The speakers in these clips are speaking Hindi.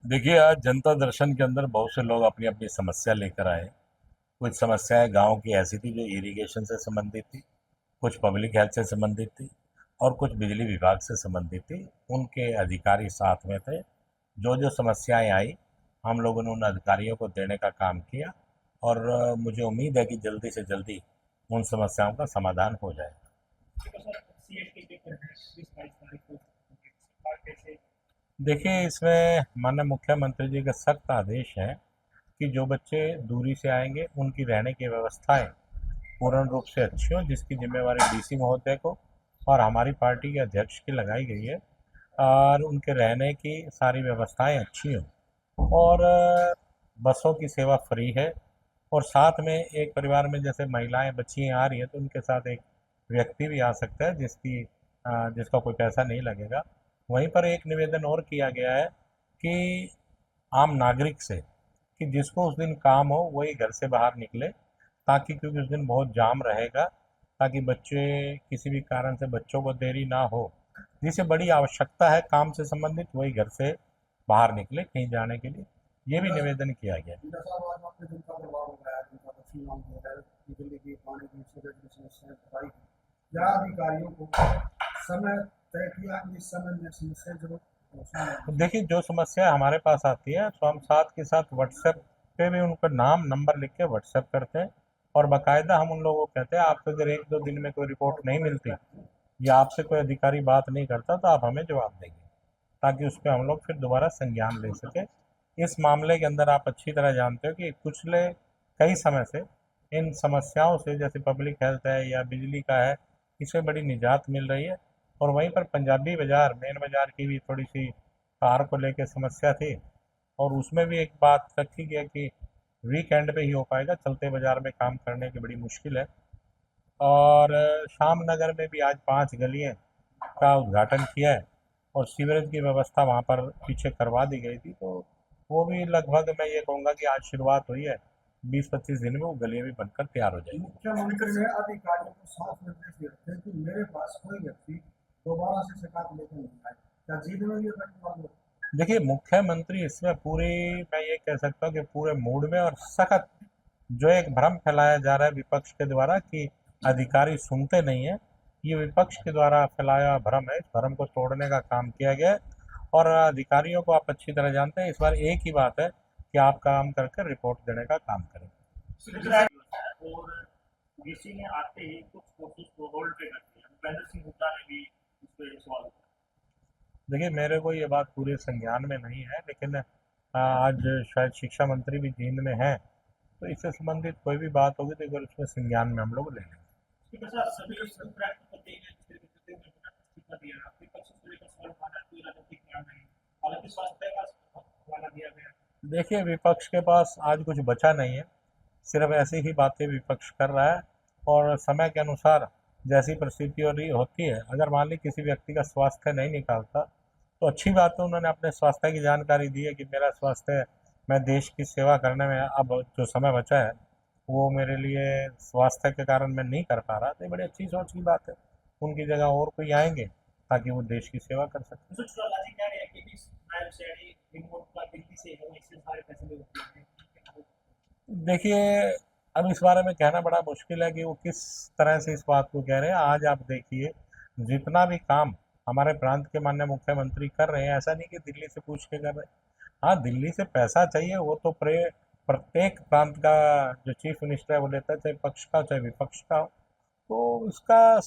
देखिए, आज जनता दर्शन के अंदर बहुत से लोग अपनी अपनी समस्या लेकर आए। कुछ समस्याएं गांव की ऐसी थी जो इरिगेशन से संबंधित थी, कुछ पब्लिक हेल्थ से संबंधित थी और कुछ बिजली विभाग से संबंधित थी। उनके अधिकारी साथ में थे। जो जो समस्याएं आई, हम लोगों ने उन अधिकारियों को देने का काम किया और मुझे उम्मीद है कि जल्दी से जल्दी उन समस्याओं का समाधान हो जाए। देखिए, इसमें माननीय मुख्यमंत्री जी का सख्त आदेश है कि जो बच्चे दूरी से आएंगे उनकी रहने की व्यवस्थाएं पूर्ण रूप से अच्छी हो, जिसकी जिम्मेवारी डीसी महोदय को और हमारी पार्टी के अध्यक्ष की लगाई गई है। और उनके रहने की सारी व्यवस्थाएं अच्छी हों और बसों की सेवा फ्री है। और साथ में एक परिवार में जैसे महिलाएं बच्चियां आ रही हैं तो उनके साथ एक व्यक्ति भी आ सकता है जिसका कोई पैसा नहीं लगेगा। वहीं पर एक निवेदन और किया गया है कि आम नागरिक से कि जिसको उस दिन काम हो वही घर से बाहर निकले, ताकि क्योंकि उस दिन बहुत जाम रहेगा, ताकि बच्चे किसी भी कारण से बच्चों को देरी ना हो। जिसे बड़ी आवश्यकता है काम से संबंधित वही घर से बाहर निकले कहीं जाने के लिए। ये भी निवेदन किया गया। या अधिकारियों को समय तय किया कि इस समय में समस्या जरूर देखिए, जो समस्या हमारे पास आती है तो हम साथ के साथ व्हाट्सएप पे भी उनका नाम नंबर लिख के व्हाट्सएप करते हैं। और बाकायदा हम उन लोगों को कहते हैं, आपको अगर एक दो दिन में कोई रिपोर्ट नहीं मिलती या आपसे कोई अधिकारी बात नहीं करता तो आप हमें जवाब देंगे, ताकि उस पर हम लोग फिर दोबारा संज्ञान ले सकें। इस मामले के अंदर आप अच्छी तरह जानते हो कि पिछले कई समय से इन समस्याओं से, जैसे पब्लिक हेल्थ है या बिजली का है, इससे बड़ी निजात मिल रही है। और वहीं पर पंजाबी बाजार मेन बाजार की भी थोड़ी सी कार को लेकर समस्या थी, और उसमें भी एक बात रखी गई कि वीकेंड पे ही हो पाएगा, चलते बाजार में काम करने की बड़ी मुश्किल है। और श्याम नगर में भी आज 5 गलियां का उद्घाटन किया है और सीवरेज की व्यवस्था वहाँ पर पीछे करवा दी गई थी। तो वो भी लगभग मैं ये कहूँगा कि आज शुरुआत हुई है, 20-25 दिन में वो गलियां भी बनकर तैयार हो जाएगी। मुख्यमंत्री ने अधिकारियों को साफ निर्देश दिए थे कि मेरे पास कोई व्यक्ति दोबारा से शिकायत लेकर नहीं आए। क्या जीत में ये घटना? देखिए, मुख्यमंत्री इसमें पूरी, मैं ये कह सकता हूँ कि पूरे मूड में और सख्त, जो एक भ्रम फैलाया जा रहा है विपक्ष के द्वारा कि अधिकारी सुनते नहीं है, ये विपक्ष के द्वारा फैलाया भ्रम है। इस भ्रम को तोड़ने का काम किया गया है। और अधिकारियों को आप अच्छी तरह जानते हैं, इस बार एक ही बात है कि आप काम करके रिपोर्ट देने का काम करें। और डीसी ने आते ही कुछ कोशिश को होल्ड पे कर दिया। भूपेंद्र सिंह हुड्डा ने भी इस पे सवाल उठाया। देखिए, मेरे को ये बात पूरे संज्ञान में नहीं है, लेकिन आज शायद शिक्षा मंत्री भी जींद में है, तो इससे संबंधित कोई भी बात होगी तो एक बार उसमें संज्ञान में हम लोग ले लेंगे। इसके साथ सभी उपराष्ट्रपति ने इस्तीफा दिया। विपक्ष को लेकर सवाल उठाना कोई राजनीतिक कारण नहीं। हालांकि स्वास्थ्य का हवाला दिया गया। देखिए, विपक्ष के पास आज कुछ बचा नहीं है, सिर्फ ऐसी ही बातें विपक्ष कर रहा है। और समय के अनुसार जैसी परिस्थिति हो रही होती है, अगर मान ली किसी व्यक्ति का स्वास्थ्य नहीं निकालता तो अच्छी बात है, उन्होंने अपने स्वास्थ्य की जानकारी दी है कि मेरा स्वास्थ्य, मैं देश की सेवा करने में अब जो समय बचा है वो मेरे लिए स्वास्थ्य के कारण मैं नहीं कर पा रहा, तो ये बड़ी अच्छी सोच की बात है। उनकी जगह और कोई आएंगे ताकि वो देश की सेवा कर सके। देखिए, अब इस बारे में कहना बड़ा मुश्किल है कि वो किस तरह से इस बात को कह रहे हैं। आज आप देखिए, जितना भी काम हमारे प्रांत के माननीय मुख्यमंत्री कर रहे हैं, ऐसा नहीं कि दिल्ली से पूछ के कर रहे हैं। हाँ, दिल्ली से पैसा चाहिए, वो तो प्रत्येक प्रांत का जो चीफ मिनिस्टर है वो लेता है, चाहे पक्ष का चाहे विपक्ष का हो। तो इसका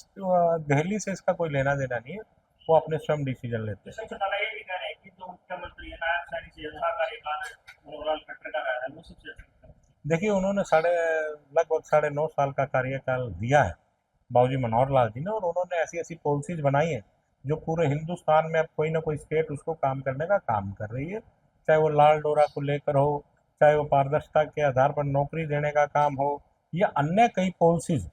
दिल्ली से इसका कोई लेना देना नहीं है, वो अपने स्वयं डिसीजन लेते हैं। सबसे पहले ये भी कह रहे हैं कि जो मुख्यमंत्री है नायब सैनी से अच्छा कार्यकाल ओवरऑल कट्टर का रहा है वो सबसे अच्छा। देखिए, उन्होंने लगभग 9.5 साल का कार्यकाल दिया है बाबूजी मनोहर लाल जी ने, और उन्होंने ऐसी ऐसी पॉलिसीज बनाई है जो पूरे हिंदुस्तान में अब कोई ना कोई स्टेट उसको काम करने का काम कर रही है। चाहे वो लाल डोरा को लेकर हो, चाहे वो पारदर्शिता के आधार पर नौकरी देने का काम हो, या अन्य कई पॉलिसीज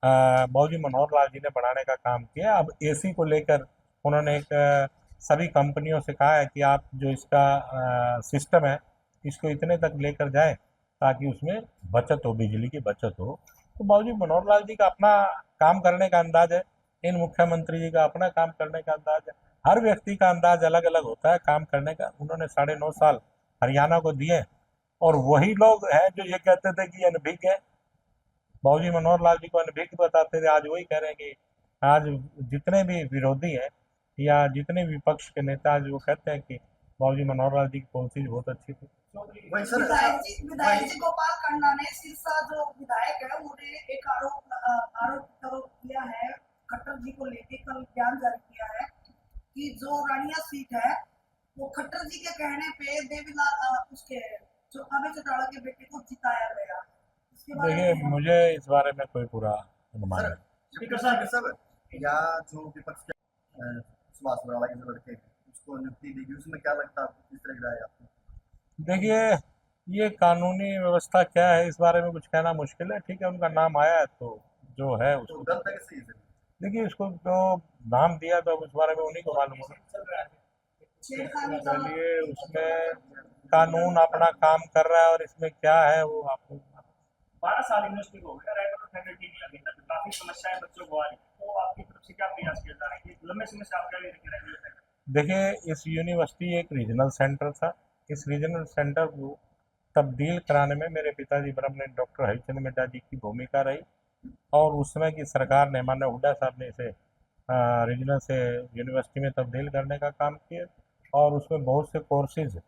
बाबूजी मनोहर लाल जी ने बढ़ाने का काम किया। अब एसी को लेकर उन्होंने एक सभी कंपनियों से कहा है कि आप जो इसका सिस्टम है इसको इतने तक लेकर जाएं ताकि उसमें बचत हो, बिजली की बचत हो। तो बाबूजी मनोहर लाल जी का अपना काम करने का अंदाज है, इन मुख्यमंत्री जी का अपना काम करने का अंदाज है। हर व्यक्ति का अंदाज अलग अलग होता है काम करने का। उन्होंने 9.5 साल हरियाणा को दिए, और वही लोग हैं जो ये कहते थे कि अनभिज्ञ है। बाबूजी मनोहर लाल जी को अनभिज्ञ बताते थे, आज वही कह रहे हैं कि आज जितने भी विरोधी हैं या जितने भी विपक्ष के नेता, आज वो कहते हैं कि बाबूजी मनोहर लाल जी की पॉलिसी बहुत अच्छी थी। वही सर, विधायक जी गोपाल खन्ना ने सिरसा जो विधायक है उन्होंने एक आरोप किया है खट्टर जी को लेके, कल बयान जारी किया है कि जो रानिया सीट है वो खट्टर जी के कहने पे देवीलाल उसके जो अभय चौटाला के बेटे को जिताया गया। इसके बारे देखिए, में मुझे इस बारे में कोई पूरा अनुमान सर, नहीं। स्पीकर साहब या जो विपक्ष के सुभाष बराला के जो लड़के उसको नियुक्ति देगी, उसमें क्या लगता है आपको, किस तरह की राय है आपको? देखिए, ये कानूनी व्यवस्था क्या है इस बारे में कुछ कहना मुश्किल है। ठीक है, उनका नाम आया है तो जो है तो उसको, गलत है कि सही है? देखिए इसको जो नाम दिया तो उस बारे में उन्हीं को मालूम होगा। चल रहा है छेड़खानी का चलिए, उसमें कानून अपना काम कर रहा है और इसमें क्या है वो आपको। 12 साल यूनिवर्सिटी को हो गया, राइट ऑफ फैकल्टी नहीं लगी तक, काफी समस्याएं बच्चों को आ रही है, तो आपकी तरफ से क्या प्रयास किया जा रहा है? लंबे समय से आप क्या लेके रह रहे हैं? देखिए, इस यूनिवर्सिटी एक रीजनल सेंटर था। इस रीजनल सेंटर को तब्दील कराने में मेरे पिताजी ब्रह्मनेन डॉक्टर हरिचंद मिड्डा जी की भूमिका रही, और उस समय की सरकार ने, माननीय हुड्डा साहब ने इसे रीजनल से यूनिवर्सिटी में तब्दील करने का काम किया, और उसमें बहुत से कोर्सेज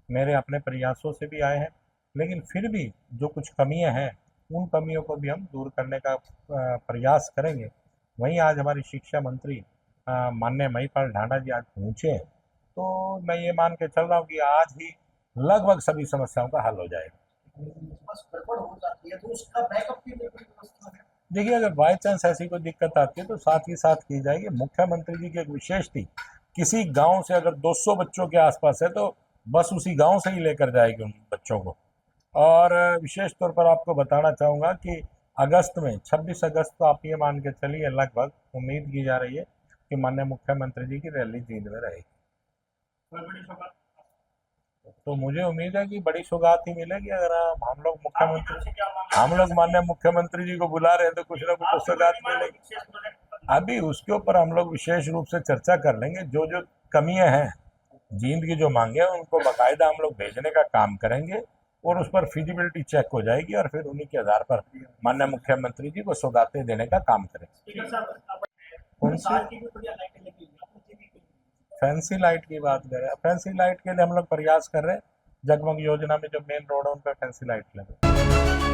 मेरे अपने प्रयासों से भी आए हैं। लेकिन फिर भी जो कुछ कमियां हैं, उन कमियों को भी हम दूर करने का प्रयास करेंगे। वहीं आज हमारी शिक्षा मंत्री माननीय महिपाल ढांडा जी आज पहुँचे हैं, तो मैं ये मान के चल रहा हूँ कि आज ही लगभग सभी समस्याओं का हल हो जाएगा। बस गड़बड़ हो जाती है तो उसका बैकअप की भी कोई व्यवस्था है? देखिए, अगर बाई चांस ऐसी कोई दिक्कत आती है तो साथ ही साथ की जाएगी। मुख्यमंत्री जी की एक विशेष थी, किसी गांव से अगर 200 बच्चों के आसपास है तो बस उसी गांव से ही लेकर जाएगी उन बच्चों को। और विशेष तौर पर आपको बताना चाहूँगा कि अगस्त में 26 अगस्त को आप ये मान के चलिए, लगभग उम्मीद की जा रही है कि माननीय मुख्यमंत्री जी की रैली जींद में रहेगी। कोई बड़ी सौगात तो मुझे उम्मीद है कि बड़ी सौगात ही मिलेगी। अगर हम लोग आपकी तरफ मुख्यमंत्री से क्या मांग हम लोग माननीय मुख्यमंत्री जी को बुला रहे हैं तो कुछ ना कुछ तो सौगात मिलेगी। विशेष प्रोजेक्ट अभी उसके ऊपर हम लोग विशेष रूप से चर्चा कर लेंगे। जो जो कमियां हैं, जींद की जो मांगे हैं, उनको बाकायदा हम लोग भेजने का काम करेंगे, और उस पर फिजिबिलिटी चेक हो जाएगी, और फिर उन्हीं के आधार पर माननीय मुख्यमंत्री जी को सौगातें देने का काम करेंगे। स्पीकर साहब, उनसे साल की भी बढ़िया लाइटें लगी हुई हैं, आपने टीवी की फैंसी लाइट की बात करें, फैंसी लाइट के लिए हम लोग प्रयास कर रहे हैं। जगमग योजना में जो मेन रोड है उन पर फैंसी लाइट लगे।